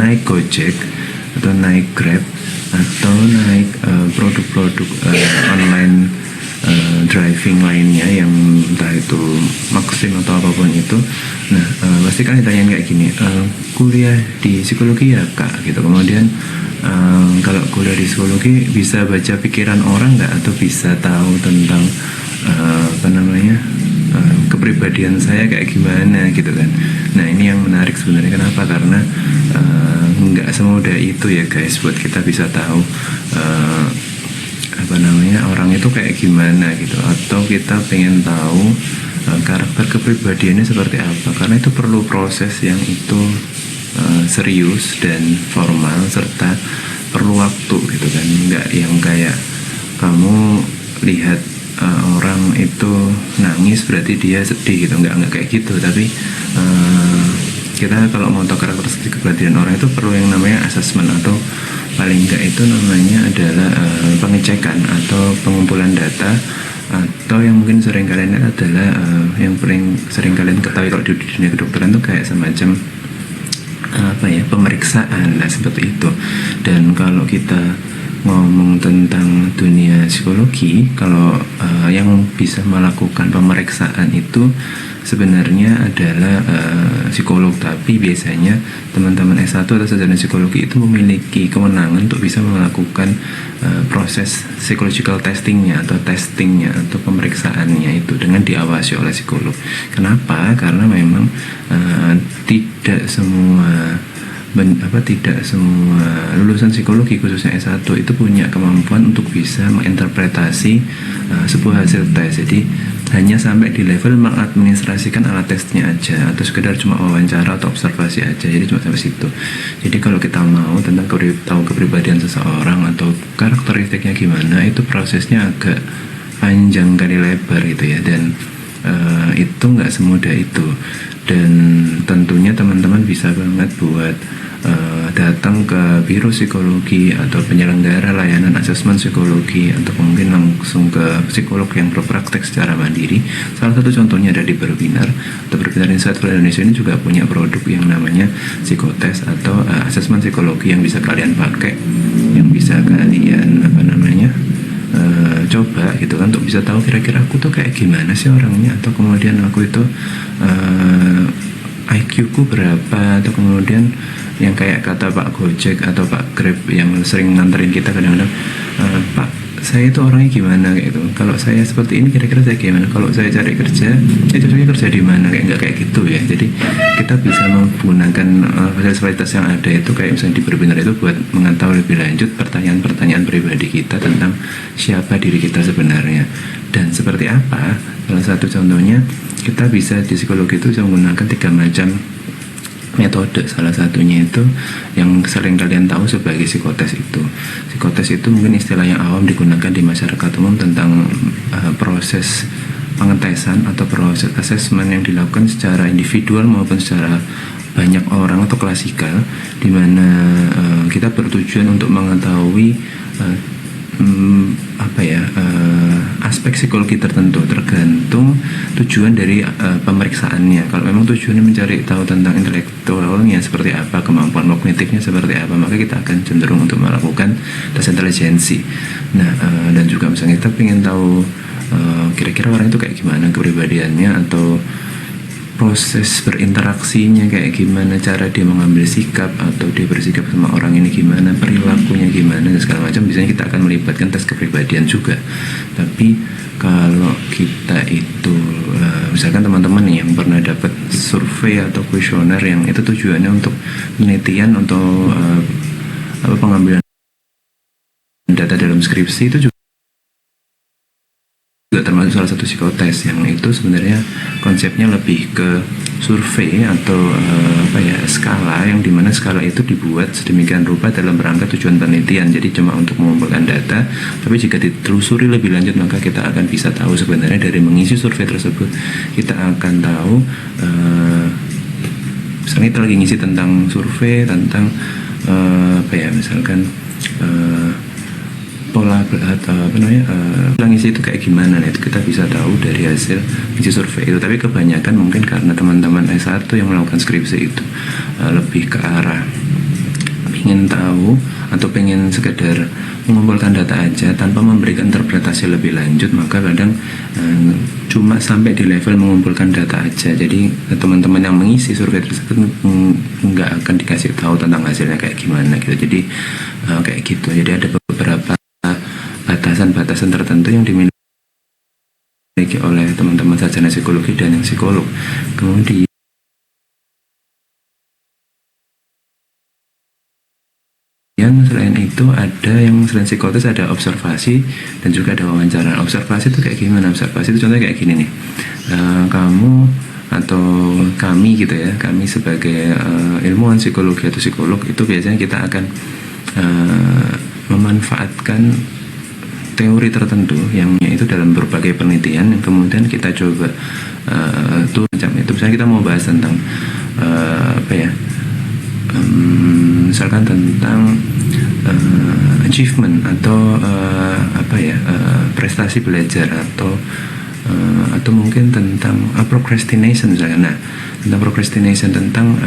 naik Gojek atau naik Grab atau naik produk-produk online driving lainnya yang entah itu Maxim atau apapun itu. Nah, pasti kan ditanyain kayak gini, kuliah di psikologi ya kak gitu. Kemudian kalau kuliah di psikologi bisa baca pikiran orang nggak, atau bisa tahu tentang kepribadian saya kayak gimana gitu kan. Nah, ini yang menarik sebenarnya. Kenapa? Karena nggak semudah itu ya guys buat kita bisa tahu orang itu kayak gimana gitu, atau kita pengen tahu karakter kepribadiannya seperti apa, karena itu perlu proses yang itu serius dan formal, serta perlu waktu gitu kan. Nggak yang kayak kamu lihat orang itu nangis berarti dia sedih gitu, nggak kayak gitu. Tapi kita kalau mau tahu karakteristik kepribadian orang itu perlu yang namanya assessment, atau paling enggak itu namanya adalah pengecekan atau pengumpulan data, atau yang mungkin sering kalian lihat adalah yang paling sering kalian ketahui kalau di dunia kedokteran itu kayak semacam pemeriksaan. Nah, seperti itu. Dan kalau kita ngomong tentang dunia psikologi, kalau yang bisa melakukan pemeriksaan itu sebenarnya adalah psikolog, tapi biasanya teman-teman S1 atau sarjana psikologi itu memiliki kewenangan untuk bisa melakukan proses psychological testingnya atau pemeriksaannya itu dengan diawasi oleh psikolog. Kenapa? Karena memang tidak semua lulusan psikologi khususnya S1 itu punya kemampuan untuk bisa menginterpretasi sebuah hasil tes. Jadi hanya sampai di level mengadministrasikan alat tesnya aja, atau sekedar cuma wawancara atau observasi aja. Jadi cuma sampai situ. Jadi kalau kita mau tahu kepribadian seseorang atau karakteristiknya gimana, itu prosesnya agak panjang kali lebar gitu ya. Dan itu nggak semudah itu. Dan tentunya teman-teman bisa banget buat datang ke biro psikologi atau penyelenggara layanan asesmen psikologi, atau mungkin langsung ke psikolog yang berpraktek secara mandiri. Salah satu contohnya ada di Berbinar, atau Berbinar Insight for Indonesia ini juga punya produk yang namanya psikotes atau asesmen psikologi yang bisa kalian pakai, yang bisa kalian coba gitu kan, untuk bisa tahu kira-kira aku tuh kayak gimana sih orangnya, atau kemudian aku itu IQ ku berapa, atau kemudian yang kayak kata Pak Gojek atau Pak Grab yang sering nganterin kita kadang-kadang, Pak, saya itu orangnya gimana kayak gitu. Kalau saya seperti ini kira-kira saya gimana, kalau saya cari kerja cocoknya kerja di mana, kayak nggak kayak gitu ya. Jadi kita bisa menggunakan fasilitas yang ada itu, kayak misalnya di Berbinar itu, buat mengetahui lebih lanjut pertanyaan-pertanyaan pribadi kita tentang siapa diri kita sebenarnya dan seperti apa. Salah satu contohnya, kita bisa di psikologi itu bisa menggunakan 3 macam metode. Salah satunya itu yang sering kalian tahu sebagai psikotes itu. Psikotes itu mungkin istilah yang awam digunakan di masyarakat umum tentang proses pengetesan atau proses asesmen yang dilakukan secara individual maupun secara banyak orang atau klasikal, di mana kita bertujuan untuk mengetahui aspek psikologi tertentu, tergantung tujuan dari pemeriksaannya. Kalau memang tujuannya mencari tahu tentang intelektualnya seperti apa, kemampuan kognitifnya seperti apa, maka kita akan cenderung untuk melakukan tes intelijensi. Nah, dan juga misalnya kita ingin tahu kira-kira orang itu kayak gimana kepribadiannya, atau proses berinteraksinya kayak gimana, cara dia mengambil sikap atau dia bersikap sama orang ini gimana, perilakunya gimana, dan segala macam. Biasanya kita akan melibatkan tes kepribadian juga. Tapi kalau kita itu misalkan teman-teman yang pernah dapat survei atau kuesioner yang itu tujuannya untuk penelitian untuk pengambilan data dalam skripsi, itu juga termasuk salah satu psikotes, yang itu sebenarnya konsepnya lebih ke survei atau skala, yang dimana skala itu dibuat sedemikian rupa dalam rangka tujuan penelitian. Jadi cuma untuk mengumpulkan data, tapi jika ditelusuri lebih lanjut maka kita akan bisa tahu sebenarnya dari mengisi survei tersebut kita akan tahu misalnya kita lagi ngisi tentang survei tentang pola ngisi itu kayak gimana. Nah, itu kita bisa tahu dari hasil ngisi survei itu. Tapi kebanyakan mungkin karena teman-teman S1 yang melakukan skripsi itu lebih ke arah ingin tahu atau pengen sekedar mengumpulkan data aja tanpa memberikan interpretasi lebih lanjut, maka kadang cuma sampai di level mengumpulkan data aja. Jadi teman-teman yang mengisi survei tersebut nggak akan dikasih tahu tentang hasilnya kayak gimana gitu. Jadi kayak gitu. Jadi ada beberapa batasan-batasan tertentu yang dimiliki oleh teman-teman sarjana psikologi dan yang psikolog. Kemudian selain itu ada yang selain psikotes ada observasi dan juga ada wawancara. Observasi itu kayak gimana? Observasi itu contohnya kayak gini nih, kamu atau kami gitu ya, kami sebagai ilmuwan psikologi atau psikolog itu biasanya kita akan memanfaatkan teori tertentu yang itu dalam berbagai penelitian yang kemudian kita coba tuh macam itu. Misalnya kita mau bahas tentang misalkan tentang achievement atau prestasi belajar atau mungkin tentang procrastination misalnya. Nah, tentang procrastination, tentang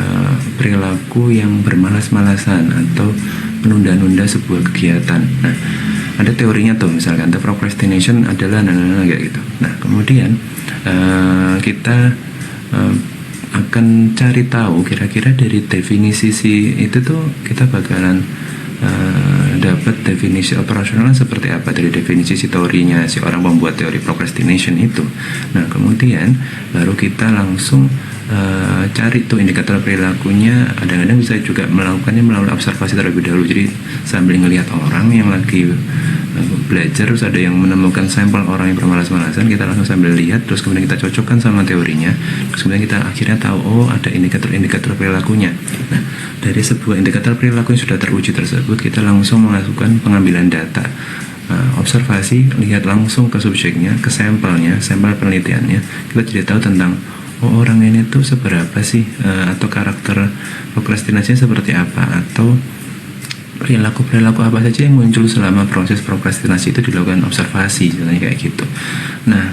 perilaku yang bermalas-malasan atau menunda-nunda sebuah kegiatan. Nah, ada teorinya tuh, misalkan the procrastination adalah kayak gitu. Nah, kemudian kita akan cari tahu kira-kira dari definisi itu tuh kita bakalan dapat definisi operasional seperti apa dari definisi si teorinya si orang pembuat teori procrastination itu. Nah, kemudian baru kita langsung cari tuh indikator perilakunya. Kadang-kadang bisa juga melakukannya melalui observasi terlebih dahulu. Jadi sambil ngelihat orang yang lagi belajar, terus ada yang menemukan sampel orang yang bermalas-malasan, kita langsung sambil lihat, terus kemudian kita cocokkan sama teorinya, terus kemudian kita akhirnya tahu, oh ada indikator perilakunya. Nah, dari sebuah indikator perilaku yang sudah teruji tersebut, kita langsung melakukan pengambilan data, observasi, lihat langsung ke subjeknya, ke sampelnya, sampel penelitiannya, kita jadi tahu tentang oh orang ini tuh seberapa sih atau karakter prokrastinasinya seperti apa, atau perilaku apa saja yang muncul selama proses prokrastinasi itu dilakukan observasi, contohnya kayak gitu. Nah,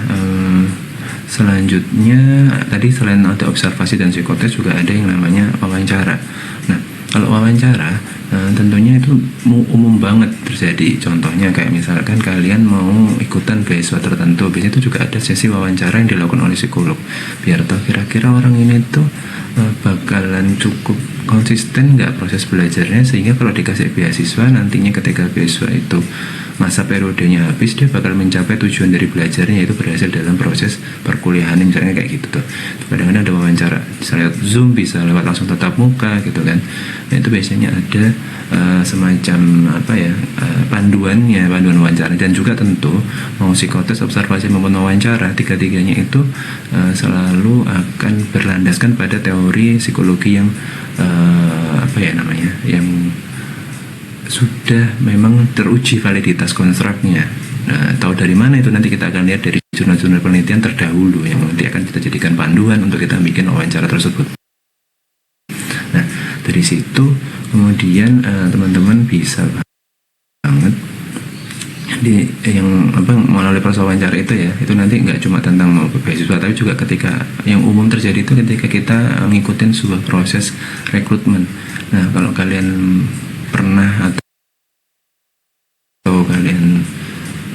selanjutnya tadi selain ada observasi dan psikotes juga ada yang namanya wawancara. Nah, kalau wawancara tentunya itu umum banget terjadi. Contohnya kayak misalkan kalian mau ikutan beasiswa tertentu, biasanya itu juga ada sesi wawancara yang dilakukan oleh psikolog biar tahu kira-kira orang ini tuh bakalan cukup konsisten nggak proses belajarnya, sehingga kalau dikasih beasiswa nantinya ketika beasiswa itu masa periodenya habis, dia bakal mencapai tujuan dari belajarnya, yaitu berhasil dalam proses perkuliahan misalnya kayak gitu tuh. Kadang-kadang ada wawancara bisa lewat Zoom, bisa lewat langsung tatap muka gitu kan. Nah, itu biasanya ada semacam panduan wawancara. Dan juga tentu mau psikotes, observasi maupun wawancara, tiga-tiganya itu selalu akan berlandaskan pada teori psikologi yang yang sudah memang teruji validitas konstruknya. Nah, tahu dari mana itu nanti kita akan lihat dari jurnal-jurnal penelitian terdahulu yang nanti akan kita jadikan panduan untuk kita bikin wawancara tersebut. Nah, dari situ kemudian teman-teman bisa banget melalui proses wawancara itu ya, itu nanti nggak cuma tentang mau beasiswa, tapi juga ketika yang umum terjadi itu ketika kita ngikutin sebuah proses rekrutmen. Nah, kalau kalian pernah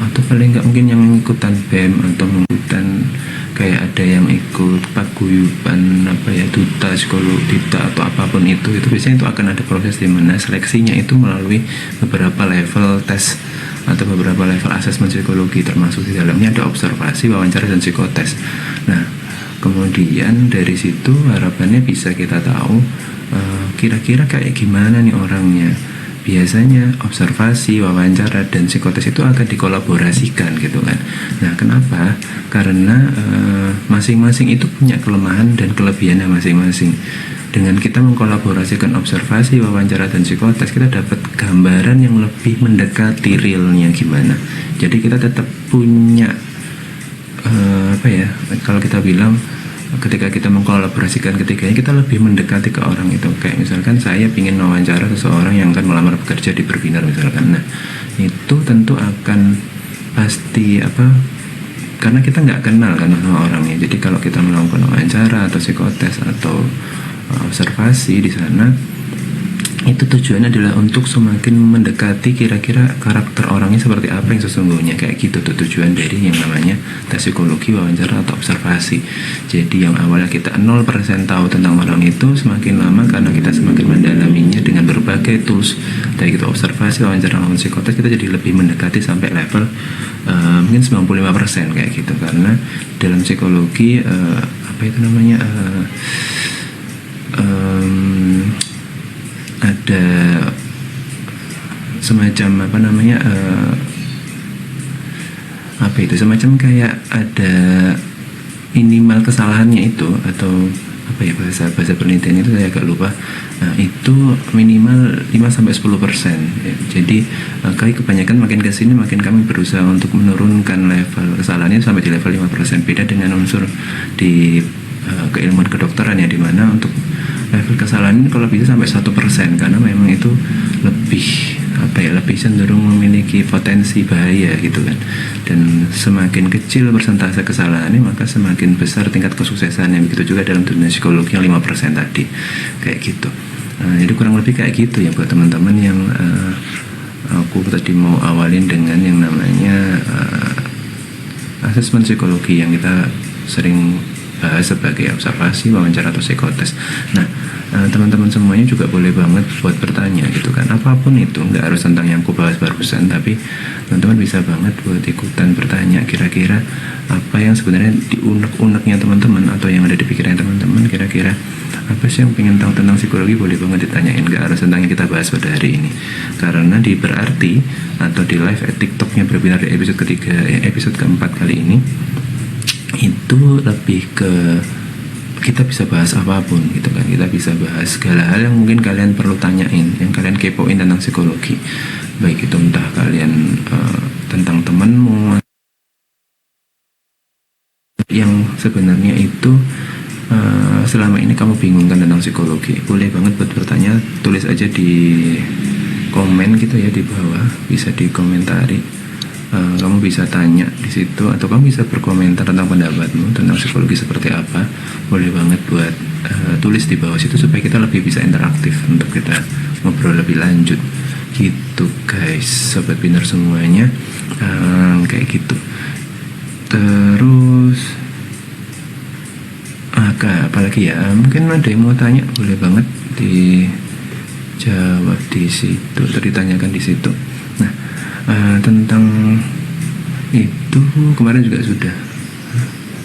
atau paling nggak mungkin yang ikutan BEM atau ikutan kayak ada yang ikut paguyuban duta psikologi atau apapun itu biasanya itu akan ada proses di mana seleksinya itu melalui beberapa level tes atau beberapa level asesmen psikologi, termasuk di dalamnya ada observasi, wawancara, dan psikotes. Nah, kemudian dari situ harapannya bisa kita tahu kira-kira kayak gimana nih orangnya. Biasanya observasi, wawancara, dan psikotes itu akan dikolaborasikan gitu kan. Nah, kenapa? Karena masing-masing itu punya kelemahan dan kelebihannya masing-masing. Dengan kita mengkolaborasikan observasi, wawancara, dan psikotes, kita dapat gambaran yang lebih mendekati realnya gimana. Jadi kita tetap punya kalau kita bilang ketika kita mengkolaborasikan ketiganya, kita lebih mendekati ke orang itu. Kayak misalkan saya ingin wawancara seseorang yang akan melamar bekerja di Berbinar misalkan. Nah, itu tentu akan pasti karena kita nggak kenal kan sama orangnya. Jadi kalau kita melakukan wawancara atau psikotes atau observasi di sana, itu tujuannya adalah untuk semakin mendekati kira-kira karakter orangnya seperti apa yang sesungguhnya, kayak gitu tuh tujuan dari yang namanya tes psikologi, wawancara atau observasi. Jadi yang awalnya kita 0% tahu tentang orang itu, semakin lama karena kita semakin mendalaminya dengan berbagai tools, kayak gitu observasi, wawancara maupun psikotes, kita jadi lebih mendekati sampai level mungkin 95% kayak gitu. Karena dalam psikologi apa itu namanya ada semacam apa namanya apa itu, semacam kayak ada minimal kesalahannya itu, atau apa ya, bahasa penelitian itu saya agak lupa. Nah, itu minimal 5-10%. Ya. Jadi kayak kebanyakan makin kesini makin kami berusaha untuk menurunkan level kesalahannya sampai di level 5%. Beda dengan unsur di keilmuan kedokteran ya, dimana untuk level kesalahan ini kalau bisa sampai 1%, karena memang itu lebih apa ya, lebih cenderung memiliki potensi bahaya gitu kan. Dan semakin kecil persentase kesalahannya, maka semakin besar tingkat kesuksesannya. Begitu juga dalam dunia psikologi yang 5% tadi, kayak gitu. Jadi kurang lebih kayak gitu ya buat teman-teman yang aku tadi mau awalin dengan yang namanya asesmen psikologi yang kita sering bahas sebagai observasi, wawancara atau psikotes. Nah, teman-teman semuanya juga boleh banget buat bertanya gitu kan, apapun itu, nggak harus tentang yang aku bahas barusan, tapi teman-teman bisa banget buat ikutan bertanya, kira-kira apa yang sebenarnya di unek-uneknya teman-teman atau yang ada di pikiran teman-teman, kira-kira apa sih yang pengen tahu tentang psikologi, boleh banget ditanyain, nggak harus tentang yang kita bahas pada hari ini. Karena di Berarti atau di live TikToknya Berbinar di episode ketiga, episode keempat kali ini, itu lebih ke kita bisa bahas apapun gitu kan. Kita bisa bahas segala hal yang mungkin kalian perlu tanyain, yang kalian kepoin tentang psikologi, baik itu entah kalian tentang temanmu yang sebenarnya itu selama ini kamu bingungkan tentang psikologi. Boleh banget buat bertanya, tulis aja di komen gitu ya, di bawah bisa dikomentari. Kamu bisa tanya di situ, atau kamu bisa berkomentar tentang pendapatmu tentang psikologi seperti apa. Boleh banget buat tulis di bawah situ supaya kita lebih bisa interaktif untuk kita ngobrol lebih lanjut gitu guys, sobat Binar semuanya. Kayak gitu. Terus apalagi ya, mungkin ada yang mau tanya, boleh banget dijawab di situ atau ditanyakan di situ. Nah, tentang itu kemarin juga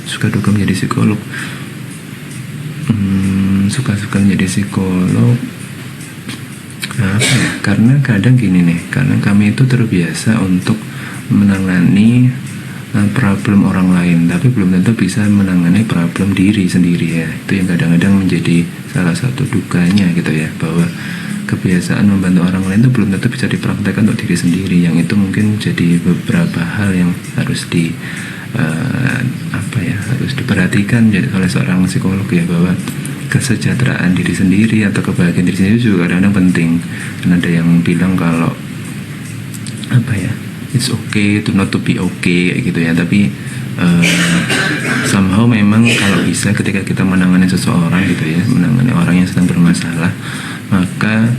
suka duka menjadi psikolog. Suka menjadi psikolog apa ya? Karena kadang gini nih, karena kami itu terbiasa untuk menangani problem orang lain, tapi belum tentu bisa menangani problem diri sendiri ya. Itu yang kadang-kadang menjadi salah satu dukanya gitu ya, bahwa kebiasaan membantu orang lain itu belum tentu bisa dipraktekkan untuk diri sendiri. Yang itu mungkin jadi beberapa hal yang harus harus diperhatikan oleh seorang psikolog ya, bahwa kesejahteraan diri sendiri atau kebahagiaan diri sendiri juga kadang-kadang penting. Karena ada yang bilang kalau it's okay to not to be okay kayak gitu ya, tapi somehow memang kalau bisa ketika kita menangani seseorang gitu ya, menangani orang yang sedang bermasalah, maka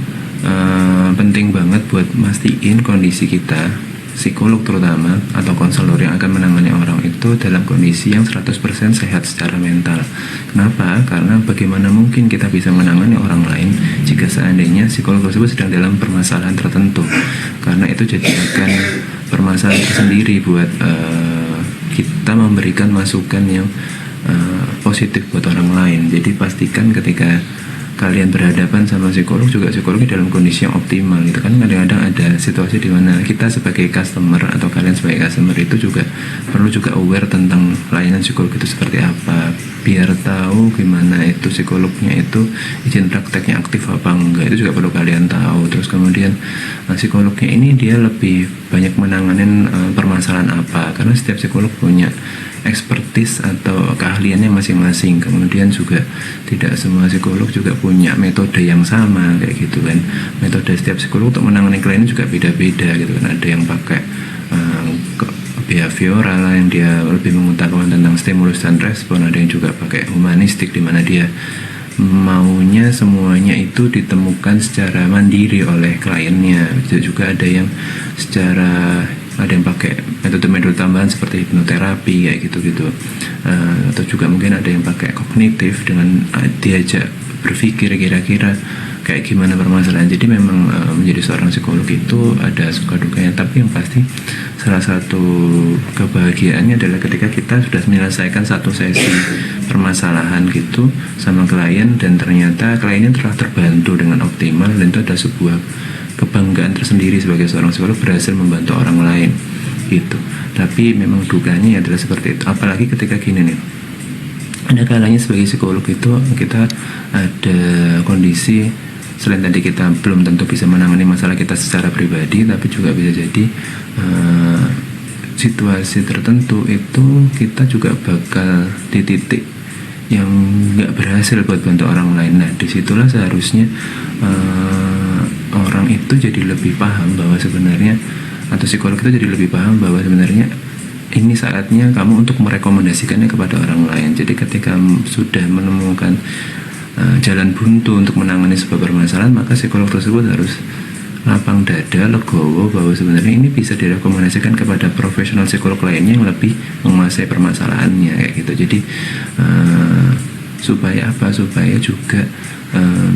penting banget buat mastiin kondisi kita, psikolog terutama atau konselor yang akan menangani orang itu dalam kondisi yang 100% sehat secara mental. Kenapa? Karena bagaimana mungkin kita bisa menangani orang lain jika seandainya psikolog tersebut sedang dalam permasalahan tertentu, karena itu jadi akan permasalahan tersendiri buat kita memberikan masukan yang positif buat orang lain. Jadi pastikan ketika kalian berhadapan sama psikolog, juga psikolognya dalam kondisi yang optimal gitu kan. Kadang-kadang ada situasi di mana kita sebagai customer atau kalian sebagai customer itu juga perlu juga aware tentang layanan psikolog itu seperti apa, biar tahu gimana itu psikolognya itu izin prakteknya aktif apa enggak, itu juga perlu kalian tahu. Terus kemudian psikolognya ini dia lebih banyak menanganin permasalahan apa, karena setiap psikolog punya expertise atau keahliannya masing-masing. Kemudian juga tidak semua psikolog juga punya metode yang sama kayak gitu kan. Metode setiap psikolog untuk menangani klien juga beda-beda gitu kan. Ada yang pakai behavioral yang dia lebih mengutamakan tentang stimulus dan respon, ada yang juga pakai humanistik di mana dia maunya semuanya itu ditemukan secara mandiri oleh kliennya. Juga ada yang ada yang pakai metode-metode tambahan seperti hipnoterapi kayak gitu-gitu, atau juga mungkin ada yang pakai kognitif dengan diajak berpikir kira-kira kayak gimana permasalahan. Jadi memang menjadi seorang psikolog itu ada suka dukanya, tapi yang pasti salah satu kebahagiaannya adalah ketika kita sudah menyelesaikan satu sesi permasalahan gitu sama klien, dan ternyata kliennya telah terbantu dengan optimal, dan itu ada sebuah kebanggaan tersendiri sebagai seorang psikolog berhasil membantu orang lain gitu. Tapi memang dukanya adalah seperti itu, apalagi ketika gini nih, ada kalanya sebagai psikolog itu kita ada kondisi selain tadi kita belum tentu bisa menangani masalah kita secara pribadi, tapi juga bisa jadi situasi tertentu itu kita juga bakal di titik yang nggak berhasil buat bantu orang lain. Nah disitulah seharusnya orang itu jadi lebih paham bahwa sebenarnya, atau psikolog itu jadi lebih paham bahwa sebenarnya ini saatnya kamu untuk merekomendasikannya kepada orang lain. Jadi ketika sudah menemukan jalan buntu untuk menangani sebuah permasalahan, maka psikolog tersebut harus lapang dada, legowo bahwa sebenarnya ini bisa direkomendasikan kepada profesional psikolog lainnya yang lebih menguasai permasalahannya kayak gitu. Jadi supaya apa? Supaya juga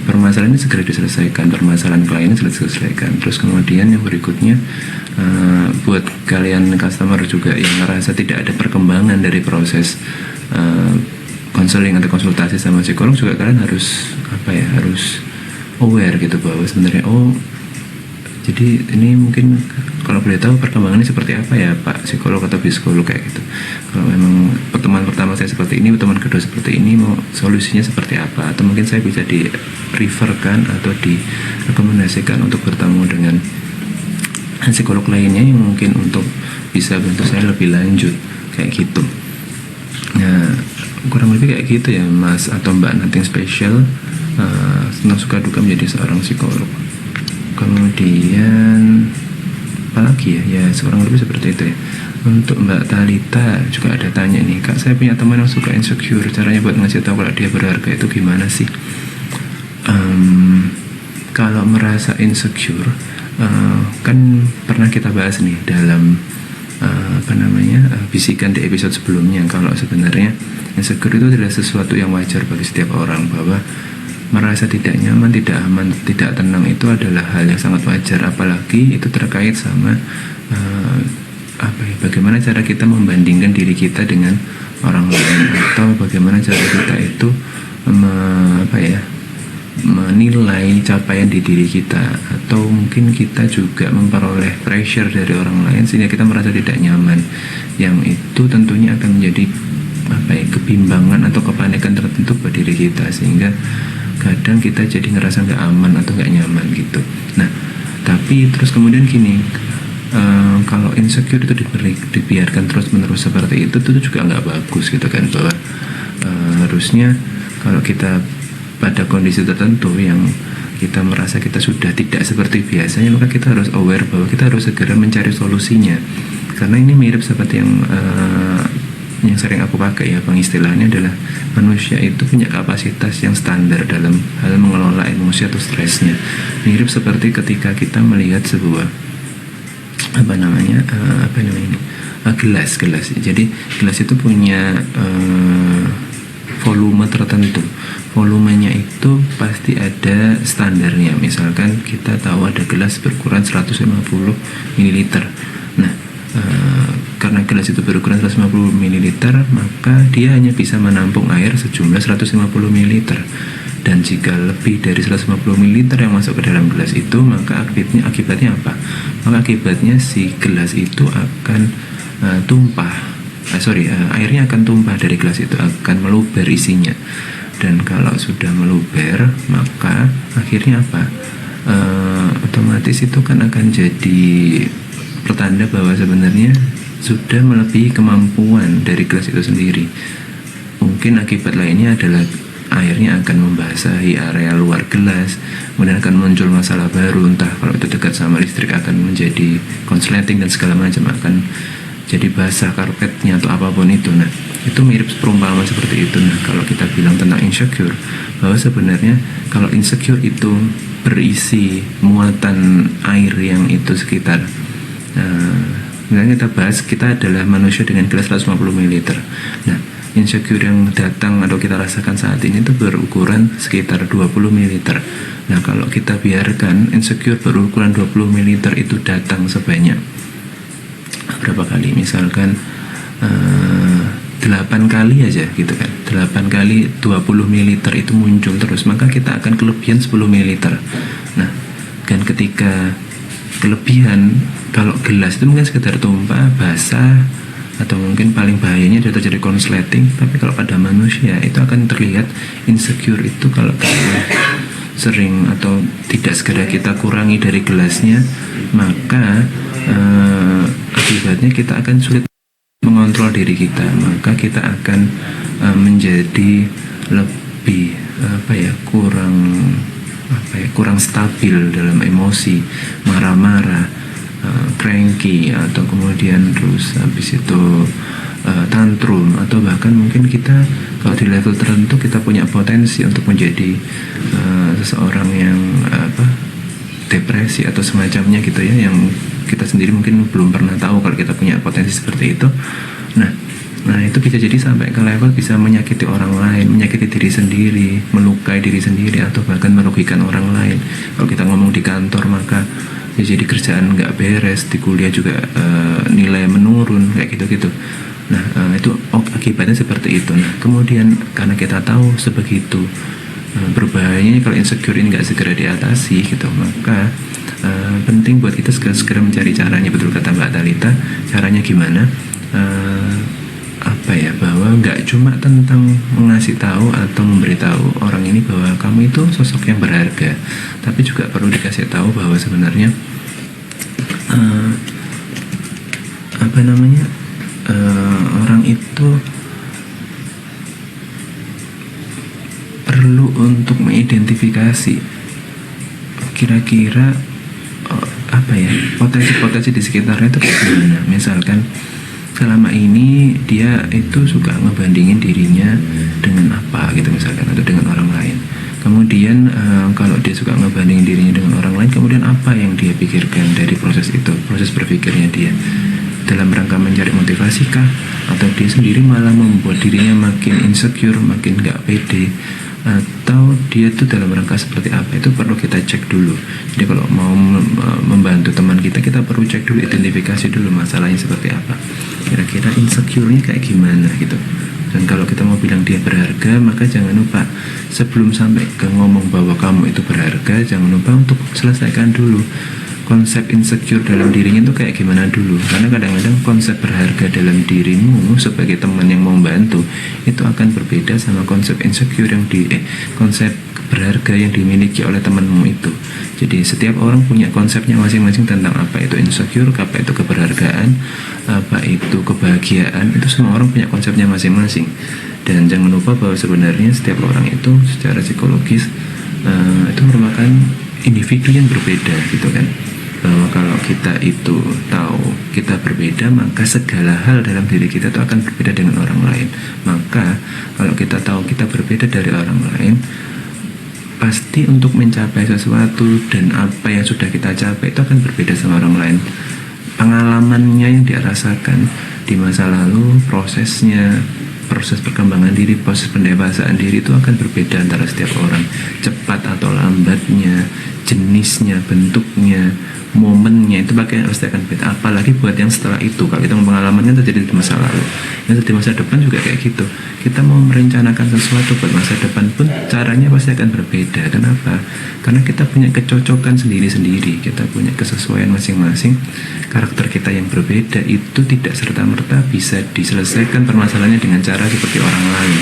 permasalahan ini segera diselesaikan, permasalahan kliennya segera diselesaikan. Terus kemudian yang berikutnya, buat kalian customer juga yang merasa tidak ada perkembangan dari proses konseling atau konsultasi sama psikolog, juga kalian harus harus aware gitu bahwa sebenarnya jadi ini mungkin kalau boleh tahu perkembangannya seperti apa ya Pak psikolog atau psikolog kayak gitu. Kalau memang pertemuan pertama saya seperti ini, pertemuan kedua seperti ini, mau solusinya seperti apa, atau mungkin saya bisa di referkan atau direkomendasikan untuk bertemu dengan psikolog lainnya yang mungkin untuk bisa bantu saya lebih lanjut kayak gitu. Nah kurang lebih kayak gitu ya Mas atau Mbak, nothing special. Senang suka duka menjadi seorang psikolog. Kemudian apalagi ya seorang lebih seperti itu ya. Untuk Mbak Talita juga ada tanya nih, Kak saya punya teman yang suka insecure, caranya buat ngasih tahu kalau dia berharga itu gimana sih? Kalau merasa insecure, kan pernah kita bahas nih dalam bisikan di episode sebelumnya, kalau sebenarnya insecure itu adalah sesuatu yang wajar bagi setiap orang, bahwa merasa tidak nyaman, tidak aman, tidak tenang itu adalah hal yang sangat wajar, apalagi itu terkait sama bagaimana cara kita membandingkan diri kita dengan orang lain, atau bagaimana cara kita itu menilai capaian di diri kita, atau mungkin kita juga memperoleh pressure dari orang lain sehingga kita merasa tidak nyaman, yang itu tentunya akan menjadi kebimbangan atau kepanikan tertentu pada diri kita, sehingga kadang kita jadi ngerasa nggak aman atau nggak nyaman gitu. Nah tapi terus kemudian gini, kalau insecure itu dibiarkan terus menerus seperti itu juga nggak bagus gitu kan, bahwa harusnya kalau kita pada kondisi tertentu yang kita merasa kita sudah tidak seperti biasanya, maka kita harus aware bahwa kita harus segera mencari solusinya. Karena ini mirip seperti yang sering aku pakai ya, istilahnya adalah manusia itu punya kapasitas yang standar dalam hal mengelola emosi atau stresnya. Mirip seperti ketika kita melihat sebuah gelas. Jadi gelas itu punya volume tertentu. Volumenya itu pasti ada standarnya. Misalkan kita tahu ada gelas berukuran 150 ml. Nah karena gelas itu berukuran 150 ml, maka dia hanya bisa menampung air sejumlah 150 ml. Dan jika lebih dari 150 ml yang masuk ke dalam gelas itu, maka akibatnya apa? Maka akibatnya si gelas itu akan airnya akan tumpah dari gelas itu, akan meluber isinya. Dan kalau sudah meluber, maka akhirnya apa? Otomatis itu kan akan jadi pertanda bahwa sebenarnya sudah melebihi kemampuan dari gelas itu sendiri. Mungkin akibat lainnya adalah airnya akan membasahi area luar gelas, kemudian akan muncul masalah baru, entah kalau itu dekat sama listrik akan menjadi konsleting dan segala macam, akan jadi basah karpetnya atau apapun itu. Nah, itu mirip perumpamaan seperti itu. Nah, kalau kita bilang tentang insecure, bahwa sebenarnya kalau insecure itu berisi muatan air yang itu sekitar sebenarnya kita bahas, kita adalah manusia dengan gelas 150 ml. Nah, insecure yang datang atau kita rasakan saat ini itu berukuran sekitar 20 ml. Nah, kalau kita biarkan insecure berukuran 20 ml itu datang sebanyak berapa kali, misalkan 8 kali aja gitu kan, 8 kali 20 ml itu muncul terus, maka kita akan kelebihan 10 ml. Nah, dan ketika kelebihan, kalau gelas itu mungkin sekedar tumpah, basah, atau mungkin paling bahayanya dia terjadi konsleting. Tapi kalau pada manusia itu akan terlihat insecure itu kalau kita sering atau tidak segera kita kurangi dari gelasnya, maka akibatnya kita akan sulit mengontrol diri kita, maka kita akan menjadi lebih kurang stabil dalam emosi, marah-marah, cranky, atau kemudian terus habis itu tantrum, atau bahkan mungkin kita kalau di level tertentu kita punya potensi untuk menjadi seseorang yang depresi atau semacamnya gitu ya, yang kita sendiri mungkin belum pernah tahu kalau kita punya potensi seperti itu. Nah itu bisa jadi sampai ke level bisa menyakiti orang lain, menyakiti diri sendiri, melukai diri sendiri, atau bahkan merugikan orang lain. Kalau kita ngomong di kantor, maka ya jadi kerjaan nggak beres, di kuliah juga nilai menurun, kayak gitu-gitu. Nah itu akibatnya seperti itu. Nah kemudian karena kita tahu sebegitu berbahayanya kalau insecure ini nggak segera diatasi gitu, maka penting buat kita segera mencari caranya. Betul kata Mbak Talita, caranya gimana? Bahwa nggak cuma tentang mengasih tahu atau memberitahu orang ini bahwa kamu itu sosok yang berharga, tapi juga perlu dikasih tahu bahwa sebenarnya orang itu perlu untuk mengidentifikasi kira-kira potensi-potensi di sekitarnya itu kayak gimana. Misalkan selama ini dia itu suka ngebandingin dirinya dengan apa gitu misalkan, atau dengan orang lain. Kemudian kalau dia suka ngebandingin dirinya dengan orang lain, kemudian apa yang dia pikirkan dari proses itu, proses berpikirnya dia dalam rangka mencari motivasi kah, atau dia sendiri malah membuat dirinya makin insecure, makin gak pede, atau dia tuh dalam rangka seperti apa. Itu perlu kita cek dulu. Jadi kalau mau membantu teman kita perlu cek dulu, identifikasi dulu masalahnya seperti apa, kira-kira insecure-nya kayak gimana gitu. Dan kalau kita mau bilang dia berharga, maka jangan lupa sebelum sampai ke ngomong bahwa kamu itu berharga, jangan lupa untuk selesaikan dulu konsep insecure dalam dirinya itu kayak gimana dulu. Karena kadang-kadang konsep berharga dalam dirimu sebagai teman yang mau membantu itu akan berbeda sama konsep insecure yang konsep berharga yang dimiliki oleh temanmu itu. Jadi setiap orang punya konsepnya masing-masing tentang apa itu insecure, apa itu keberhargaan, apa itu kebahagiaan. Itu semua orang punya konsepnya masing-masing. Dan jangan lupa bahwa sebenarnya setiap orang itu secara psikologis itu merupakan individu yang berbeda gitu kan. Bahwa kalau kita itu tahu kita berbeda, maka segala hal dalam diri kita itu akan berbeda dengan orang lain. Maka kalau kita tahu kita berbeda dari orang lain, pasti untuk mencapai sesuatu dan apa yang sudah kita capai itu akan berbeda sama orang lain. Pengalamannya yang dia rasakan di masa lalu, prosesnya, proses perkembangan diri, proses pendewasaan diri itu akan berbeda antara setiap orang. Cepat atau lambatnya, jenisnya, bentuknya, momennya itu pasti akan beda. Apalagi buat yang setelah itu, kalau kita pengalamannya terjadi di masa lalu, yang terjadi di masa depan juga kayak gitu. Kita mau merencanakan sesuatu buat masa depan pun caranya pasti akan berbeda. Kenapa? Karena kita punya kecocokan sendiri-sendiri, kita punya kesesuaian masing-masing. Karakter kita yang berbeda itu tidak serta-merta bisa diselesaikan permasalahannya dengan cara seperti orang lain.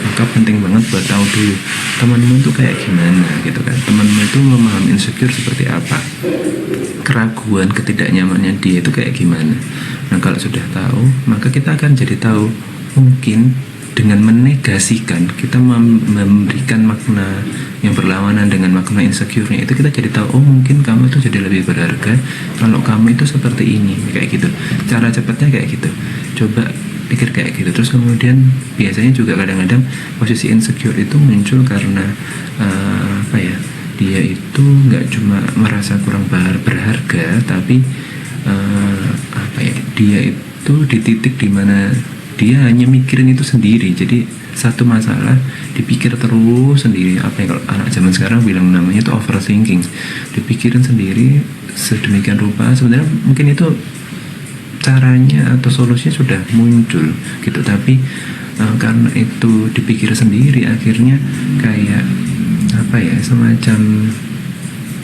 Maka penting banget buat tahu dulu temanmu itu kayak gimana gitu kan. Temanmu itu memahami insecure seperti apa, keraguan, ketidaknyamannya dia itu kayak gimana. Nah kalau sudah tahu, maka kita akan jadi tahu. Mungkin dengan menegasikan, kita memberikan makna yang berlawanan dengan makna insecure-nya, itu kita jadi tahu, oh mungkin kamu itu jadi lebih berharga kalau kamu itu seperti ini, kayak gitu. Cara cepatnya kayak gitu, coba pikir kayak gitu. Terus kemudian biasanya juga kadang-kadang posisi insecure itu muncul karena dia itu nggak cuma merasa kurang berharga, tapi dia itu di titik dimana dia hanya mikirin itu sendiri. Jadi satu masalah dipikir terus sendiri, apa yang kalau anak zaman sekarang bilang namanya itu overthinking, dipikirin sendiri sedemikian rupa. Sebenarnya mungkin itu caranya atau solusinya sudah muncul gitu, tapi karena itu dipikir sendiri, akhirnya kayak semacam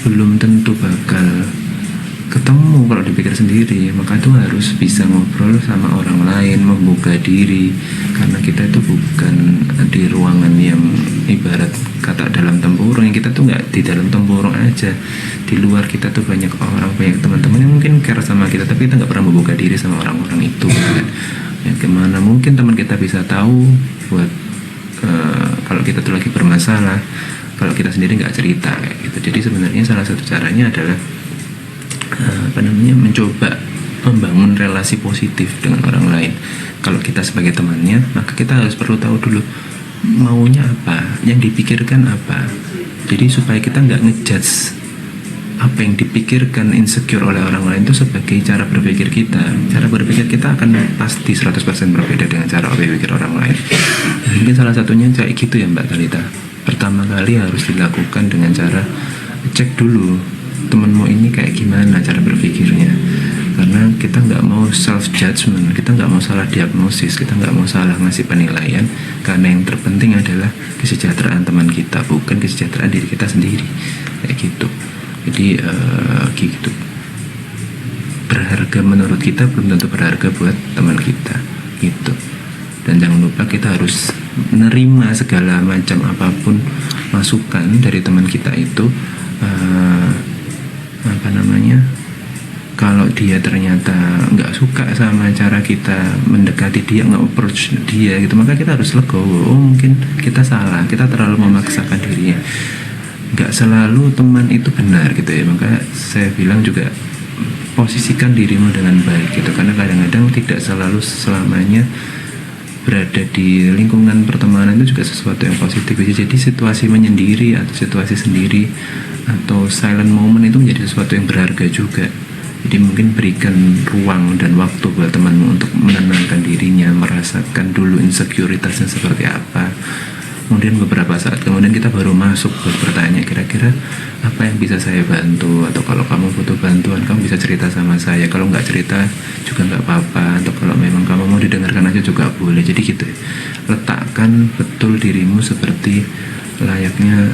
belum tentu bakal ketemu kalau dipikir sendiri. Maka itu harus bisa ngobrol sama orang lain, membuka diri, karena kita itu bukan di ruangan yang ibarat kata dalam tempurung. Yang kita tuh nggak di dalam tempurung aja, di luar kita tuh banyak orang, banyak teman-teman yang mungkin care sama kita, tapi kita nggak pernah membuka diri sama orang-orang itu kan. Ya, kemana mungkin teman kita bisa tahu buat kalau kita tuh lagi bermasalah, kalau kita sendiri nggak cerita kayak gitu. Jadi sebenarnya salah satu caranya adalah mencoba membangun relasi positif dengan orang lain. Kalau kita sebagai temannya, maka kita harus perlu tahu dulu maunya apa, yang dipikirkan apa. Jadi supaya kita nggak ngejudge apa yang dipikirkan insecure oleh orang lain itu sebagai cara berpikir kita. Cara berpikir kita akan pasti 100% berbeda dengan cara berpikir orang lain. Mungkin salah satunya kayak gitu ya Mbak Talita. Pertama kali harus dilakukan dengan cara cek dulu temenmu ini kayak gimana cara berpikirnya, karena kita nggak mau self judgment, kita nggak mau salah diagnosis, kita nggak mau salah ngasih penilaian, karena yang terpenting adalah kesejahteraan teman kita, bukan kesejahteraan diri kita sendiri kayak gitu. Jadi gitu, berharga menurut kita belum tentu berharga buat teman kita gitu. Dan jangan lupa kita harus menerima segala macam apapun masukan dari teman kita itu. Kalau dia ternyata nggak suka sama cara kita mendekati dia, nggak approach dia gitu, maka kita harus legowo. Oh mungkin kita salah, kita terlalu memaksakan dirinya. Nggak selalu teman itu benar gitu ya. Maka saya bilang juga posisikan dirimu dengan baik gitu, karena kadang-kadang tidak selalu selamanya berada di lingkungan pertemanan itu juga sesuatu yang positif. Jadi situasi menyendiri atau situasi sendiri atau silent moment itu menjadi sesuatu yang berharga juga. Jadi mungkin berikan ruang dan waktu buat temanmu untuk menenangkan dirinya, merasakan dulu insekuritasnya seperti apa. Kemudian beberapa saat kemudian kita baru masuk buat bertanya, kira-kira apa yang bisa saya bantu, atau kalau kamu butuh bantuan kamu bisa cerita sama saya, kalau nggak cerita juga nggak apa-apa, atau kalau memang kamu mau didengarkan aja juga boleh. Jadi gitu ya, letakkan betul dirimu seperti layaknya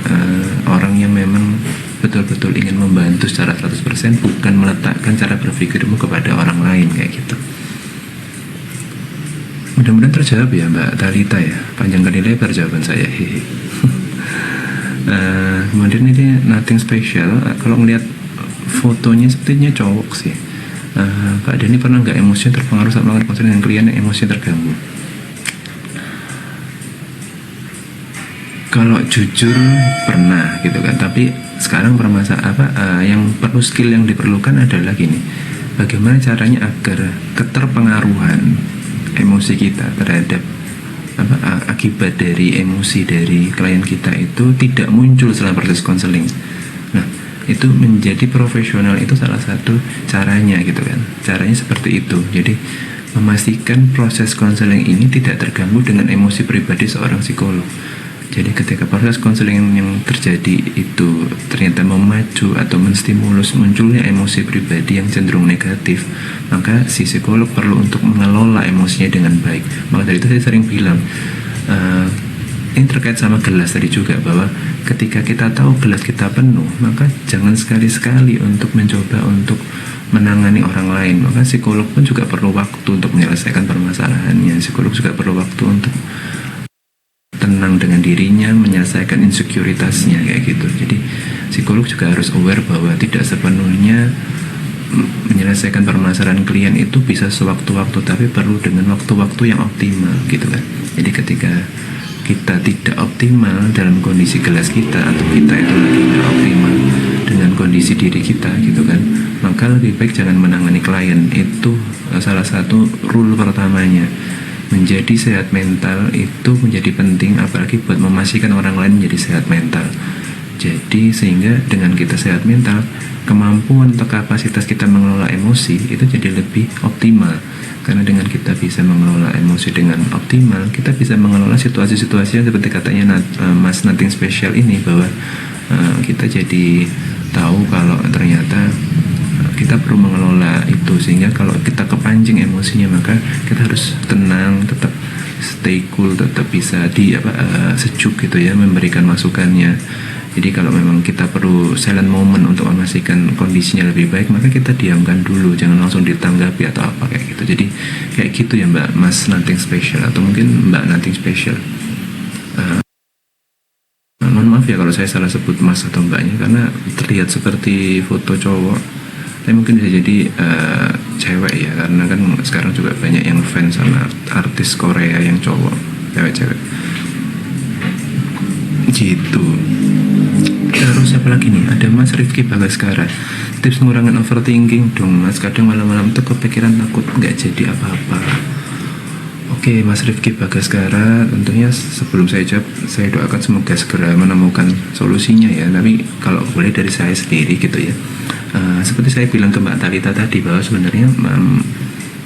orang yang memang betul-betul ingin membantu secara 100%, bukan meletakkan cara berpikirmu kepada orang lain kayak gitu. Mudah-mudahan terjawab ya Mbak Talita ya, panjang kali lebar jawaban saya. Kemudian ini nothing special. Kalau ngelihat fotonya sepertinya cowok sih. Kak Dani pernah nggak emosinya terpengaruh saat melakukan konseling dengan klien yang emosinya terganggu? Kalau jujur pernah gitu kan, tapi sekarang yang perlu skill yang diperlukan adalah gini, bagaimana caranya agar keterpengaruhan emosi kita terhadap akibat dari emosi dari klien kita itu tidak muncul setelah proses konseling. Nah, itu menjadi profesional itu salah satu caranya gitu kan. Caranya seperti itu. Jadi memastikan proses konseling ini tidak terganggu dengan emosi pribadi seorang psikolog. Jadi ketika proses konseling yang terjadi itu ternyata memacu atau menstimulus munculnya emosi pribadi yang cenderung negatif, maka si psikolog perlu untuk mengelola emosinya dengan baik. Maka dari itu saya sering bilang, ini terkait sama gelas tadi juga, bahwa ketika kita tahu gelas kita penuh, maka jangan sekali-sekali untuk mencoba untuk menangani orang lain. Maka psikolog pun juga perlu waktu untuk menyelesaikan permasalahannya. Psikolog juga perlu waktu untuk tenang dengan dirinya, menyelesaikan insekuritasnya kayak gitu. Jadi psikolog juga harus aware bahwa tidak sepenuhnya menyelesaikan permasalahan klien itu bisa sewaktu-waktu, tapi perlu dengan waktu-waktu yang optimal gitu kan. Jadi ketika kita tidak optimal dalam kondisi gelas kita, atau kita itu lagi tidak optimal dengan kondisi diri kita gitu kan, maka lebih baik jangan menangani klien. Itu salah satu rule pertamanya. Menjadi sehat mental itu menjadi penting, apalagi buat memastikan orang lain menjadi sehat mental. Jadi sehingga dengan kita sehat mental, kemampuan atau kapasitas kita mengelola emosi itu jadi lebih optimal. Karena dengan kita bisa mengelola emosi dengan optimal, kita bisa mengelola situasi-situasi yang seperti katanya Mas Nothing Special ini, bahwa kita jadi tahu kalau ternyata kita perlu mengelola itu, sehingga kalau kita kepancing emosinya maka kita harus tenang, tetap stay cool, tetap bisa sejuk gitu ya, memberikan masukannya. Jadi kalau memang kita perlu silent moment untuk memastikan kondisinya lebih baik, maka kita diamkan dulu, jangan langsung ditanggapi atau apa kayak gitu. Jadi kayak gitu ya Mbak Mas Nothing Special, atau mungkin Mbak Nothing Special. Mohon maaf ya kalau saya salah sebut Mas atau Mbaknya, karena terlihat seperti foto cowok, tapi mungkin bisa jadi cewek ya, karena kan sekarang juga banyak yang fans sama artis Korea yang cowok, cewek-cewek gitu. Terus apa lagi nih, ada Mas Rifki Bagaskara, tips mengurangi overthinking dong Mas, kadang malam-malam tuh kepikiran takut nggak jadi apa-apa. Oke Mas Rifki Bagaskara, tentunya sebelum saya jawab, saya doakan semoga segera menemukan solusinya ya. Tapi kalau boleh dari saya sendiri gitu ya, seperti saya bilang ke Mbak Talita tadi, bahwa sebenarnya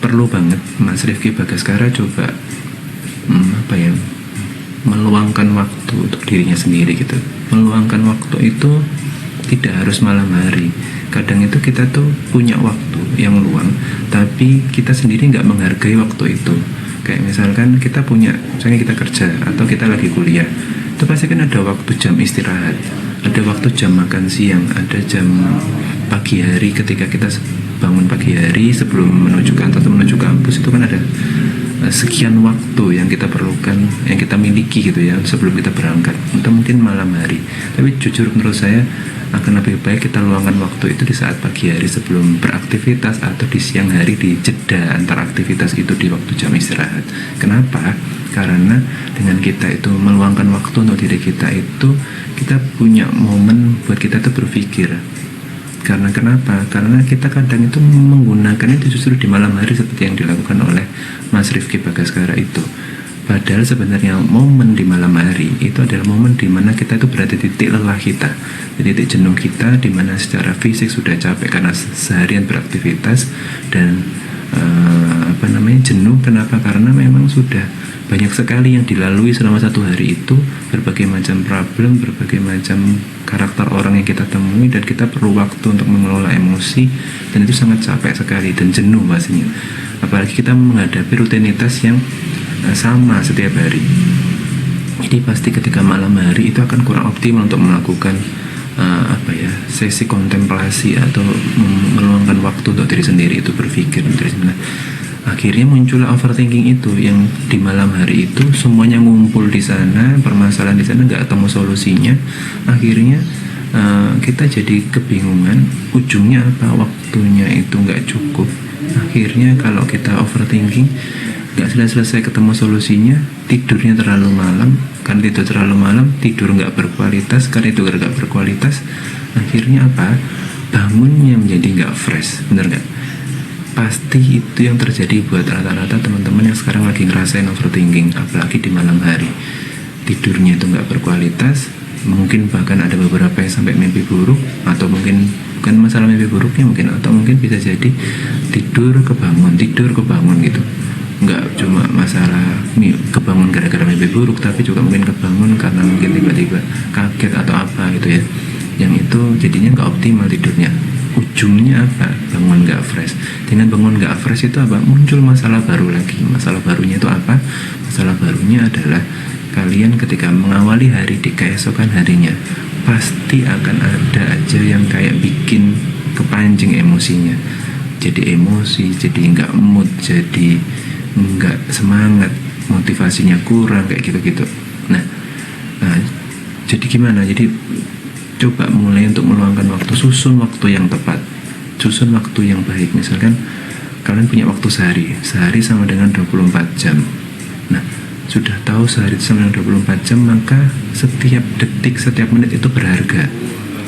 perlu banget Mas Rifki Bagaskara coba meluangkan waktu untuk dirinya sendiri gitu. Meluangkan waktu itu tidak harus malam hari. Kadang itu kita tuh punya waktu yang luang, tapi kita sendiri nggak menghargai waktu itu. Kayak misalkan kita punya, misalnya kita kerja atau kita lagi kuliah, itu pasti kan ada waktu jam istirahat, ada waktu jam makan siang, ada jam pagi hari ketika kita bangun pagi hari sebelum menuju kantor atau menuju kampus, itu kan ada sekian waktu yang kita perlukan, yang kita miliki gitu ya sebelum kita berangkat, atau mungkin malam hari. Tapi jujur menurut saya akan lebih baik kita luangkan waktu itu di saat pagi hari sebelum beraktivitas, atau di siang hari di jeda antar aktivitas itu di waktu jam istirahat. Kenapa? Karena dengan kita itu meluangkan waktu untuk diri kita itu, kita punya momen buat kita tuh berpikir. Karena kenapa? Karena kita kadang itu menggunakannya itu justru di malam hari seperti yang dilakukan oleh Mas Rifki Bagaskara itu. Padahal sebenarnya momen di malam hari itu adalah momen di mana kita itu berada di titik lelah kita, di titik jenuh kita, di mana secara fisik sudah capek karena seharian beraktivitas dan jenuh. Kenapa? Karena memang sudah banyak sekali yang dilalui selama satu hari itu, berbagai macam problem, berbagai macam karakter orang yang kita temui, dan kita perlu waktu untuk mengelola emosi, dan itu sangat capek sekali dan jenuh pastinya. Apalagi kita menghadapi rutinitas yang sama setiap hari. Jadi pasti ketika malam hari itu akan kurang optimal untuk melakukan sesi kontemplasi atau meluangkan waktu untuk diri sendiri, itu berpikir diri sendiri. Akhirnya muncullah overthinking itu, yang di malam hari itu semuanya ngumpul di sana, permasalahan di sana nggak ketemu solusinya. Akhirnya kita jadi kebingungan, ujungnya apa? Waktunya itu nggak cukup. Akhirnya kalau kita overthinking nggak selesai ketemu solusinya, tidurnya terlalu malam. Kan tidur terlalu malam, tidur nggak berkualitas. Karena itu nggak berkualitas, akhirnya apa? Bangunnya menjadi nggak fresh, bener nggak? Pasti itu yang terjadi buat rata-rata teman-teman yang sekarang lagi ngerasain overthinking, apalagi di malam hari. Tidurnya itu nggak berkualitas, mungkin bahkan ada beberapa yang sampai mimpi buruk, atau mungkin bukan masalah mimpi buruknya mungkin, atau mungkin bisa jadi tidur kebangun gitu. Nggak cuma masalah kebangun gara-gara mimpi buruk, tapi juga mungkin kebangun karena mungkin tiba-tiba kaget atau apa gitu ya, yang itu jadinya nggak optimal tidurnya. Ujungnya apa? Bangun nggak fresh. Dengan bangun nggak fresh itu apa? Muncul masalah baru lagi. Masalah barunya itu apa? Masalah barunya adalah kalian ketika mengawali hari di keesokan harinya, pasti akan ada aja yang kayak bikin kepancing emosinya. Jadi emosi, jadi nggak mood, jadi nggak semangat, motivasinya kurang kayak gitu-gitu. Nah, jadi gimana? Jadi coba mulai untuk meluangkan waktu, susun waktu yang tepat, susun waktu yang baik. Misalkan kalian punya waktu sehari sama dengan 24 jam. Nah, sudah tahu sehari itu sama dengan 24 jam, maka setiap detik, setiap menit itu berharga.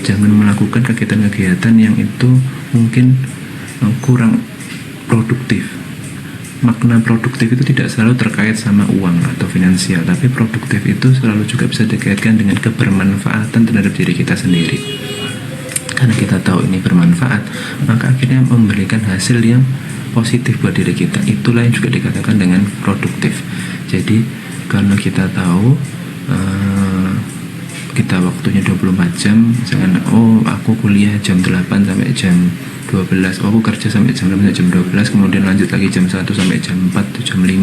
Jangan melakukan kegiatan-kegiatan yang itu mungkin kurang produktif. Makna produktif itu tidak selalu terkait sama uang atau finansial, tapi produktif itu selalu juga bisa dikaitkan dengan kebermanfaatan terhadap diri kita sendiri. Karena kita tahu ini bermanfaat, maka akhirnya memberikan hasil yang positif buat diri kita. Itulah yang juga dikatakan dengan produktif. Jadi karena kita tahu kita waktunya 24 jam, misalkan aku kuliah jam 8 sampai jam 12, aku kerja sampai jam 11 sampai jam 12, kemudian lanjut lagi jam 1 sampai jam 4 atau jam 5,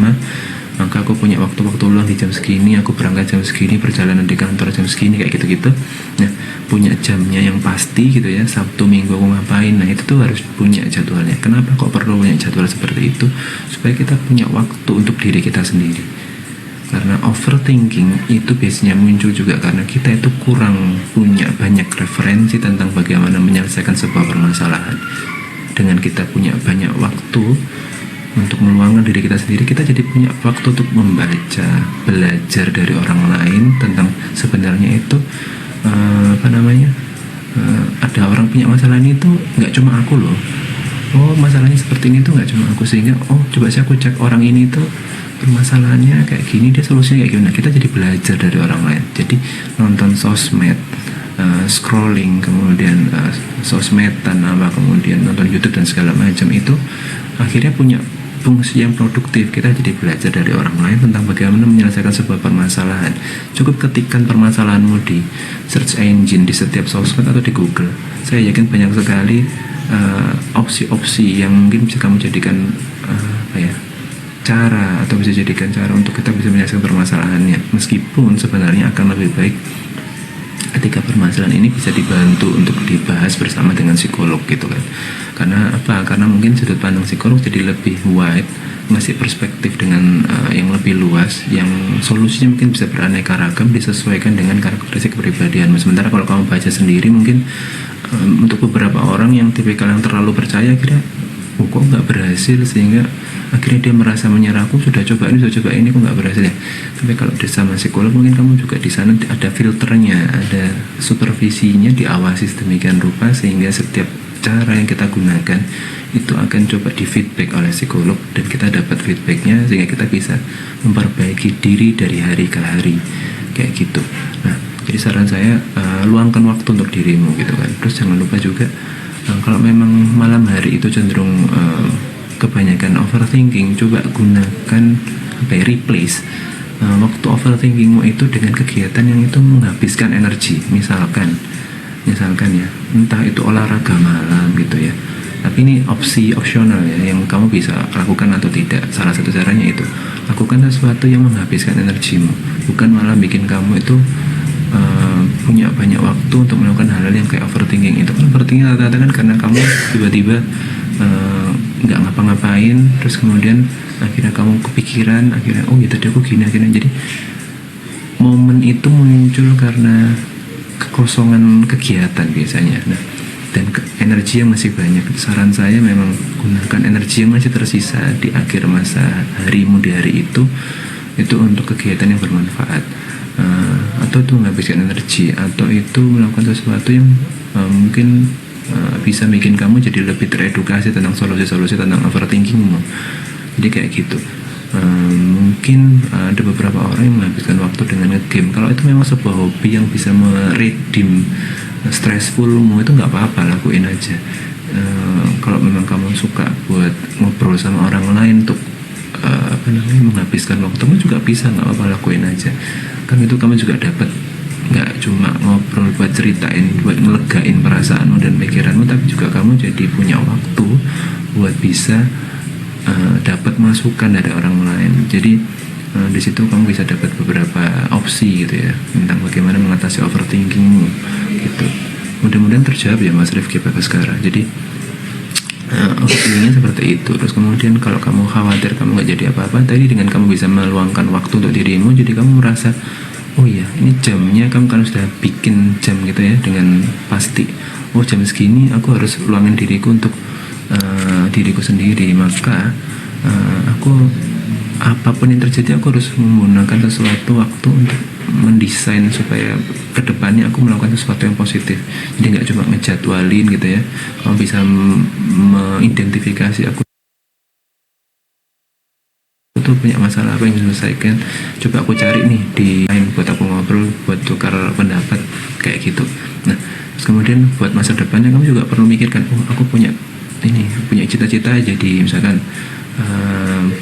maka aku punya waktu-waktu luang di jam segini, aku berangkat jam segini, perjalanan di kantor jam segini, kayak gitu-gitu. Nah, punya jamnya yang pasti gitu ya, Sabtu Minggu aku ngapain. Nah, itu tuh harus punya jadwalnya. Kenapa kok perlu punya jadwal seperti itu? Supaya kita punya waktu untuk diri kita sendiri. Karena overthinking itu biasanya muncul juga karena kita itu kurang punya banyak referensi tentang bagaimana menyelesaikan sebuah permasalahan. Dengan kita punya banyak waktu untuk meluangkan diri kita sendiri, kita jadi punya waktu untuk membaca, belajar dari orang lain tentang sebenarnya itu ada orang punya masalah ini tuh nggak cuma aku loh. Masalahnya seperti ini tuh nggak cuma aku, sehingga coba sih aku cek orang ini tuh permasalahannya kayak gini, dia solusinya kayak gimana. Kita jadi belajar dari orang lain. Jadi nonton sosmed, scrolling, kemudian sosmedan kemudian nonton YouTube dan segala macam, itu akhirnya punya fungsi yang produktif. Kita jadi belajar dari orang lain tentang bagaimana menyelesaikan sebuah permasalahan. Cukup ketikkan permasalahanmu di search engine di setiap sosmed atau di Google. Saya yakin banyak sekali opsi-opsi yang mungkin bisa kamu jadikan cara, atau bisa jadikan cara untuk kita bisa menyelesaikan permasalahannya. Meskipun sebenarnya akan lebih baik ketika permasalahan ini bisa dibantu untuk dibahas bersama dengan psikolog gitu kan. Karena apa? Karena mungkin sudut pandang psikolog jadi lebih wide, ngasih perspektif dengan yang lebih luas, yang solusinya mungkin bisa beraneka ragam, disesuaikan dengan karakteristik kepribadian. Sementara kalau kamu baca sendiri, mungkin untuk beberapa orang yang tipikal yang terlalu percaya, kira kok nggak berhasil, sehingga akhirnya dia merasa menyerah. Aku sudah coba ini kok nggak berhasil ya. Tapi kalau sama psikolog, mungkin kamu juga di sana ada filternya, ada supervisinya, diawasi sedemikian rupa sehingga setiap cara yang kita gunakan itu akan coba di feedback oleh psikolog, dan kita dapat feedbacknya sehingga kita bisa memperbaiki diri dari hari ke hari kayak gitu. Nah, jadi saran saya, luangkan waktu untuk dirimu gitu kan. Terus jangan lupa juga, kalau memang malam hari itu cenderung kebanyakan overthinking, coba gunakan replace waktu overthinkingmu itu dengan kegiatan yang itu menghabiskan energi. Misalkan ya, entah itu olahraga malam gitu ya, tapi ini opsional ya, yang kamu bisa lakukan atau tidak. Salah satu caranya itu, lakukan sesuatu yang menghabiskan energimu, bukan malah bikin kamu itu punya banyak waktu untuk melakukan hal-hal yang kayak overthinking. Itu kan overthinking rata-rata kan karena kamu tiba-tiba nggak ngapa-ngapain, terus kemudian akhirnya kamu kepikiran, akhirnya ya tadi aku gini, akhirnya jadi momen itu muncul karena kekosongan kegiatan biasanya. Nah, dan energi yang masih banyak, saran saya memang gunakan energi yang masih tersisa di akhir masa harimu di hari itu untuk kegiatan yang bermanfaat. Atau itu menghabiskan energi, atau itu melakukan sesuatu yang mungkin bisa bikin kamu jadi lebih teredukasi tentang solusi-solusi tentang overthinkingmu. Jadi kayak gitu. Mungkin ada beberapa orang yang menghabiskan waktu dengan nge-game. Kalau itu memang sebuah hobi yang bisa meredeem stressfulmu, itu nggak apa-apa, lakuin aja. Kalau memang kamu suka buat ngobrol sama orang lain untuk menghabiskan waktumu, juga bisa, nggak apa-apa, lakuin aja. Kan itu kamu juga dapat, nggak cuma ngobrol buat ceritain, buat ngelegain perasaanmu dan pikiranmu, tapi juga kamu jadi punya waktu buat bisa dapat masukan dari orang lain. Jadi di situ kamu bisa dapat beberapa opsi gitu ya, tentang bagaimana mengatasi overthinkingmu gitu. Mudah-mudahan terjawab ya Mas Rifki Bagaskara. Jadi opsinya seperti itu. Terus kemudian kalau kamu khawatir kamu nggak jadi apa-apa, tadi dengan kamu bisa meluangkan waktu untuk dirimu, jadi kamu merasa ini jamnya, kamu kan sudah bikin jam gitu ya dengan pasti. Jam segini aku harus luangin diriku untuk diriku sendiri, maka aku apapun yang terjadi aku harus menggunakan sesuatu waktu untuk mendesain supaya kedepannya aku melakukan sesuatu yang positif. Jadi nggak cuma ngejadwalin gitu ya. Kamu bisa mengidentifikasi aku tuh punya masalah apa yang bisa diselesaikan, coba aku cari nih di lain buat aku ngobrol, buat tukar pendapat kayak gitu. Nah terus kemudian buat masa depannya kamu juga perlu mikirkan, oh aku punya ini, punya cita-cita jadi misalkan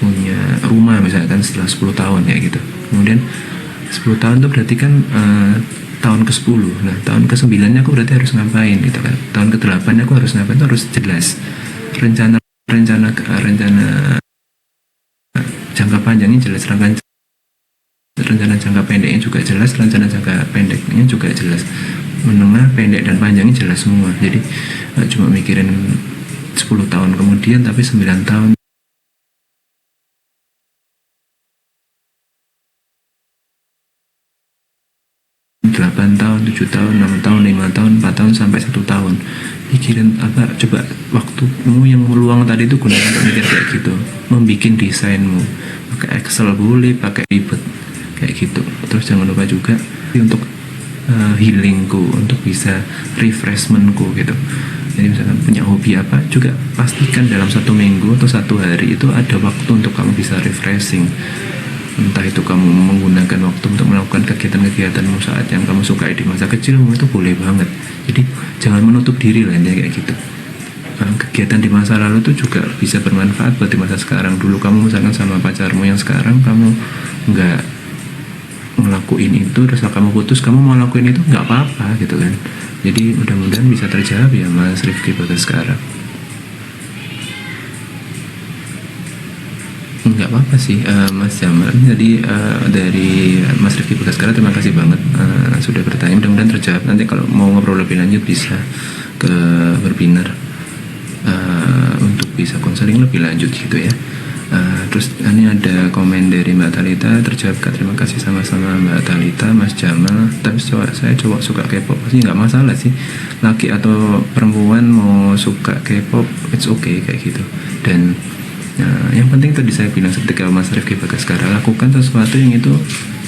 punya rumah misalkan setelah 10 tahun kayak gitu. Kemudian 10 tahun itu berarti kan tahun ke-10. Nah tahun ke-9 aku berarti harus ngapain gitu kan, tahun ke-8 aku harus ngapain, itu harus jelas rencana rencana rencana jangka panjangnya jelas, rencana jangka pendeknya juga jelas, rencana jangka pendeknya juga jelas, menengah, pendek, dan panjangnya jelas semua. Jadi cuma mikirin 10 tahun kemudian, tapi 9 tahun, 8 tahun, 7 tahun, 6 tahun, 5 tahun, 4 tahun, sampai 1 tahun. Pikirin apa, coba waktumu yang meluang tadi itu gunakan untuk mikir kayak gitu, membikin desainmu, pakai Excel boleh, pakai ribet kayak gitu. Terus jangan lupa juga untuk healingku, untuk bisa refreshmentku gitu. Jadi misalkan punya hobi apa, juga pastikan dalam 1 minggu atau 1 hari itu ada waktu untuk kamu bisa refreshing. Entah itu kamu menggunakan waktu untuk melakukan kegiatan-kegiatanmu saat yang kamu sukai di masa kecilmu, itu boleh banget. Jadi jangan menutup diri lah intinya kayak gitu. Kegiatan di masa lalu itu juga bisa bermanfaat buat di masa sekarang. Dulu kamu misalkan sama pacarmu yang sekarang kamu nggak ngelakuin itu, terus kamu putus, kamu mau lakuin itu nggak apa-apa gitu kan. Jadi mudah-mudahan bisa terjawab ya Mas Rifki Bagaskara. Nggak apa-apa sih Mas Jamal. Jadi dari Mas Rifki Bagaskara, terima kasih banget sudah bertanya. Mudah-mudahan terjawab. Nanti kalau mau ngobrol lebih lanjut bisa ke Berbinar untuk bisa konseling lebih lanjut gitu ya. Terus ini ada komen dari Mbak Talita, terjawab Kak, terima kasih sama-sama Mbak Talita. Mas Jamal, tapi saya cowok suka K-pop sih nggak masalah sih, laki atau perempuan mau suka K-pop it's okay kayak gitu. Dan yang penting tadi saya bilang ketika Mas Rifki Bagaskara, lakukan sesuatu yang itu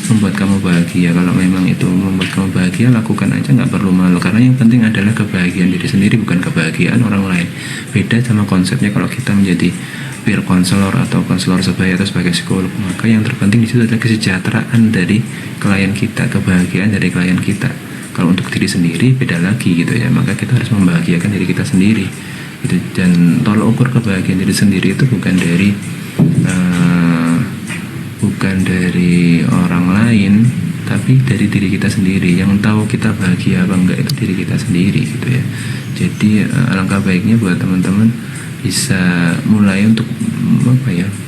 membuat kamu bahagia. Kalau memang itu membuat kamu bahagia, lakukan aja, nggak perlu malu. Karena yang penting adalah kebahagiaan diri sendiri, bukan kebahagiaan orang lain. Beda sama konsepnya kalau kita menjadi peer counselor atau konselor sebaya atau sebagai psikolog. Maka yang terpenting di situ adalah kesejahteraan dari klien kita, kebahagiaan dari klien kita. Kalau untuk diri sendiri beda lagi gitu ya. Maka kita harus membahagiakan diri kita sendiri. Gitu. Dan tolak ukur kebahagiaan diri sendiri itu bukan dari orang lain, tapi dari diri kita sendiri. Yang tahu kita bahagia apa enggak itu diri kita sendiri gitu ya. Jadi alangkah baiknya buat teman-teman bisa mulai untuk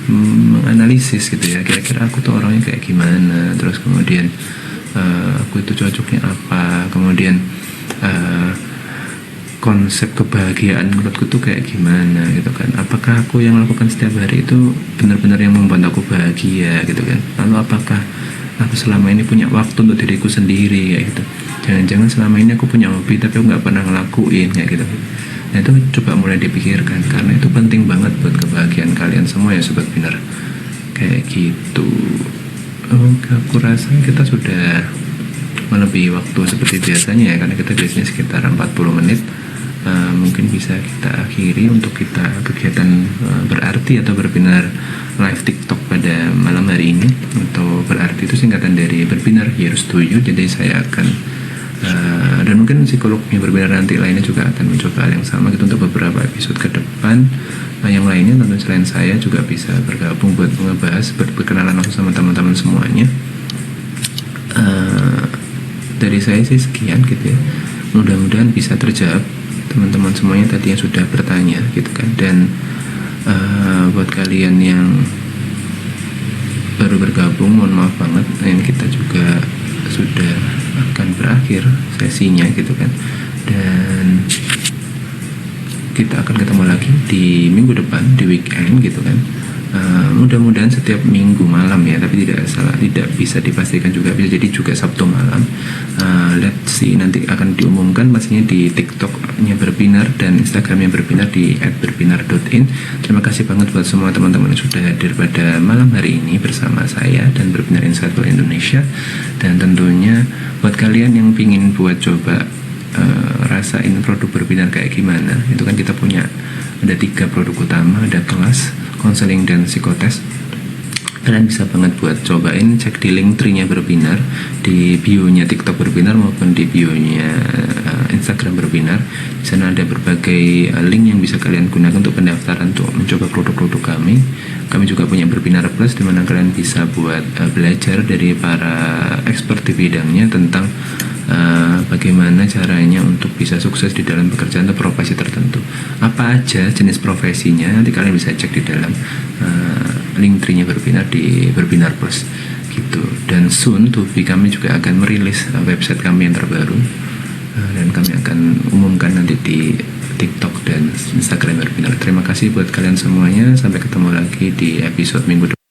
menganalisis gitu ya, kira-kira aku tuh orangnya kayak gimana, terus kemudian aku itu cocoknya apa, kemudian konsep kebahagiaan menurutku tuh kayak gimana gitu kan. Apakah aku yang lakukan setiap hari itu benar-benar yang membuat aku bahagia gitu kan. Lalu apakah aku selama ini punya waktu untuk diriku sendiri kayak gitu. Jangan-jangan selama ini aku punya hobi tapi aku nggak pernah ngelakuin kayak gitu. Nah itu coba mulai dipikirkan, karena itu penting banget buat kebahagiaan kalian semua ya Sobat Binar. Kayak gitu. Aku rasa kita sudah melebihi waktu seperti biasanya ya, karena kita biasanya sekitar 40 menit. Mungkin bisa kita akhiri untuk kita kegiatan berarti atau berbinar live TikTok pada malam hari ini. Atau berarti itu singkatan dari berbinar here's to you. Jadi saya akan dan mungkin psikolognya berbinar nanti lainnya juga akan mencoba hal yang sama gitu untuk beberapa episode ke depan. Yang lainnya tentu selain saya juga bisa bergabung buat ngebahas, berkenalan langsung sama teman-teman semuanya. Dari saya sih sekian gitu ya. Mudah-mudahan bisa terjawab teman-teman semuanya tadi yang sudah bertanya gitu kan. Dan buat kalian yang baru bergabung, mohon maaf banget, ini kita juga sudah akan berakhir sesinya gitu kan. Dan kita akan ketemu lagi di minggu depan, di weekend gitu kan. Mudah-mudahan setiap minggu malam ya, tapi tidak bisa dipastikan juga, bisa jadi juga Sabtu malam. Let's see, nanti akan diumumkan pastinya di TikToknya Berbinar dan Instagramnya Berbinar di @berbinar.in. Terima kasih banget buat semua teman-teman yang sudah hadir pada malam hari ini bersama saya dan Berbinar Insight for Indonesia. Dan tentunya buat kalian yang pingin buat coba rasain produk Berbinar kayak gimana, itu kan kita punya ada 3 produk utama, ada kelas, konseling, dan psikotes. Kalian bisa banget buat cobain, cek di link tree-nya Berbinar, di bio-nya TikTok Berbinar maupun di bio-nya Instagram Berbinar. Di sana ada berbagai link yang bisa kalian gunakan untuk pendaftaran untuk mencoba produk-produk kami. Kami juga punya Berbinar Plus, di mana kalian bisa buat belajar dari para expert di bidangnya tentang bagaimana caranya untuk bisa sukses di dalam pekerjaan atau profesi tertentu. Apa aja jenis profesinya, nanti kalian bisa cek di dalam link tree-nya Berbinar di Berbinar Plus gitu. Dan soon to be kami juga akan merilis website kami yang terbaru, dan kami akan umumkan nanti di TikTok dan Instagram Berbinar. Terima kasih buat kalian semuanya, sampai ketemu lagi di episode minggu depan.